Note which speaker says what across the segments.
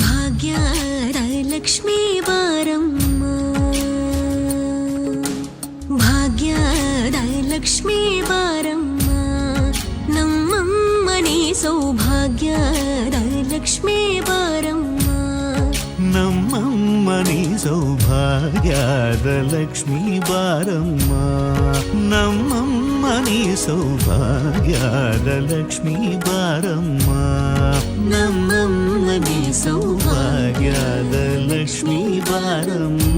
Speaker 1: ಭಾಗ್ಯದ ಲಕ್ಷ್ಮೀ ಬಾರಮ್ಮ, ಭಾಗ್ಯದ ಲಕ್ಷ್ಮೀ ಬಾರಮ್ಮ, ನಮ್ಮಮ್ಮನಿ ಸೌಭಾಗ್ಯದ ಲಕ್ಷ್ಮೀ ಬಾರಮ್ಮ,
Speaker 2: ನಮ್ಮಮ್ಮನಿ ಸೌಭಾಗ್ಯದ ಲಕ್ಷ್ಮೀ ಬಾರಮ್ಮ, ನಮ್ಮಮ್ಮನಿ ಸೌಭಾಗ್ಯದ ಲಕ್ಷ್ಮೀ ಬಾರಮ್ಮ, ನಮ್ಮಮ್ಮನಿ ಸೌಭಾಗ್ಯದ ಲಕ್ಷ್ಮೀ ಬಾರಮ್ಮ.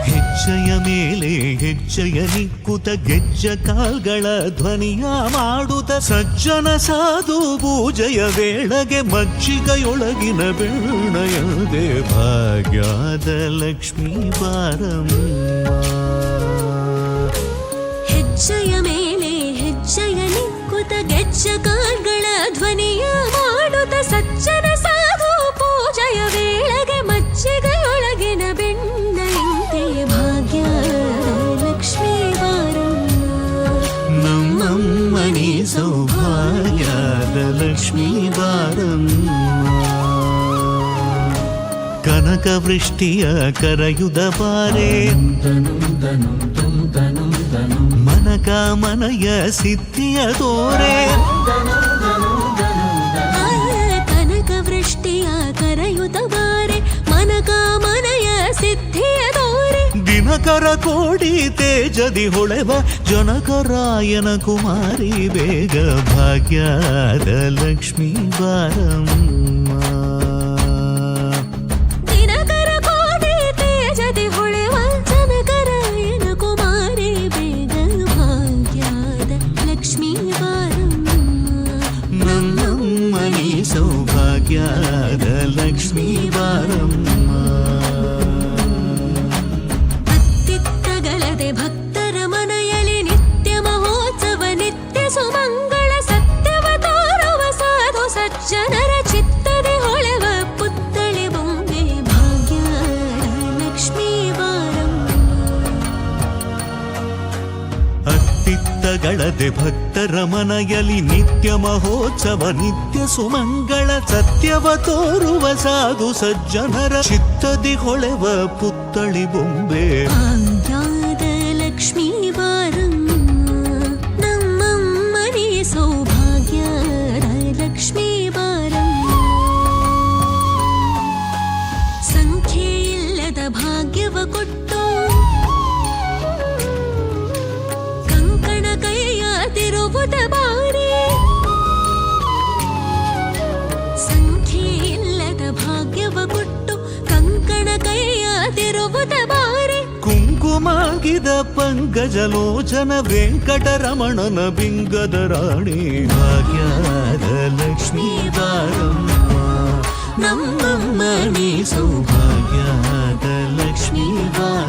Speaker 2: ಹೆಜ್ಜೆಯ ಮೇಲೆ ಹೆಜ್ಜೆಯ ನಿಕ್ಕುತ ಗೆಜ್ಜ ಕಾಲ್ಗಳ ಧ್ವನಿಯ ಮಾಡುತ್ತ ಸಜ್ಜನ ಸಾಧು ಪೂಜೆಯ ವೇಳೆಗೆ ಮಜ್ಜಿಗೆಯೊಳಗಿನ ಬೆಣ್ಣೆಯದೆ ಭಾಗ್ಯದ ಲಕ್ಷ್ಮೀ ಬಾರಮ್ಮ.
Speaker 1: ಹೆಜ್ಜೆಯ ಮೇಲೆ ಹೆಜ್ಜೆಯ ನಿಕ್ಕುತ ಗೆಜ್ಜ ಕಾಲ್ಗಳ ಧ್ವನಿಯ ಮಾಡುತ್ತ ಸಜ್ಜನ ಸಾಧು ಪೂಜೆಯ ವೇಳೆಗೆ ಮಜ್ಜಿಗೆಯೊಳಗಿನ ಬೆಣ್ಣೆಯಂತೆ ಭಾಗ್ಯದ ಲಕ್ಷ್ಮೀ ಬಾರಮ್ಮ,
Speaker 2: ನಮ್ಮಮ್ಮನಿ ಸೌಭಾಗ್ಯದ ಲಕ್ಷ್ಮೀ ಬಾರಮ್ಮ. ಕನಕ ವೃಷ್ಟಿಯ ಕರೆಯುದ ಬಾರೆ, ಮನಕ ಮನಯ ಸಿದ್ಧಿಯ ತೋರೆ,
Speaker 1: ಕನಕ ವೃಷ್ಟಿಯ ಕರೆಯುತ ಬಾರೆ, ಮನಕ ಮನಯ ಸಿದ್ಧಿಯ ತೋರೆ,
Speaker 2: ದಿನಕರ ಕೋಡಿ ತೇಜದಿ ಹೊಳೆವ ಜನಕರಾಯನ ಕುಮಾರಿ ಬೇಗ ಭಾಗ್ಯದ ಲಕ್ಷ್ಮೀ ಬಾರಮ್ಮ.
Speaker 1: ದಿನಕರ ಕೋಡಿ ತೇಜದಿ ಹೊಳೆವ ಜನಕರಾಯನ ಕುಮಾರಿ ಬೇಗ ಭಾಗ್ಯದ ಲಕ್ಷ್ಮೀ ಬಾರಮ್ಮ,
Speaker 2: ನಮ್ಮಮ್ಮನಿ ಸೌಭಾಗ್ಯದ ಲಕ್ಷ್ಮೀ ಬಾರಮ್ಮ.
Speaker 1: ಅತ್ತಿತ್ತಗಲದೆ ಭಕ್ತರ ಮನೆಯಲ್ಲಿ ನಿತ್ಯ ಮಹೋತ್ಸವ ನಿತ್ಯ ಸುಮಂಗಳ ಸತ್ಯವ ತೋರುವ ಸಾಧು ಸಜ್ಜನರ ಚಿತ್ತದೆ ಹೊಳೆವ ಪುತ್ಥಳಿ ಬೊಂಬೆ ಭಾಗ್ಯದ ಲಕ್ಷ್ಮೀ ಬಾರಮ್ಮ.
Speaker 2: ಅತ್ತಿತ್ತಗಳದೆ ಭಕ್ತರ ಮನೆಯಲ್ಲಿ ನಿತ್ಯ ಮಹೋತ್ಸವ ನಿತ್ಯ ಸುಮಂಗಳ ಸತ್ಯವ ತೋರುವ ಸಾಧು ಸಜ್ಜನರ ಚಿತ್ತದಿ ಹೊಳೆವ ಪುತ್ಥಳಿ ಬೊಂಬೆ
Speaker 1: ಭಾಗ್ಯದ ಲಕ್ಷ್ಮೀ ಬಾರಮ್ಮ, ನಮ್ಮಮ್ಮನಿ ಸೌಭಾಗ್ಯದ ಲಕ್ಷ್ಮೀ ಬಾರಮ್ಮ. ಸಂಖ್ಯೆ ಇಲ್ಲದ ಭಾಗ್ಯವ ಕೊಟ್ಟು ಕಂಕಣ ಕೈಯ ತಿರುವುದ ಬಾರಿ, ಸಂಖ್ಯೆ ಇಲ್ಲದ ಭಾಗ್ಯವ ಕೊಟ್ಟು ಕಂಕಣ ಕೈಯ ತಿರುವುದ ಬಾರಿ,
Speaker 2: ಕುಂಕುಮಾಗಿದ ಪಂಕಜಲೋಚನ ವೆಂಕಟರಮಣನ ಬಿಂಗದ ರಾಣಿ ಭಾಗ್ಯದ ಲಕ್ಷ್ಮೀ ಬಾರಮ್ಮ, ನಮ್ಮಮ್ಮನಿ ಸೌಭಾಗ್ಯದ ಲಕ್ಷ್ಮೀ ಬಾರಮ್ಮ.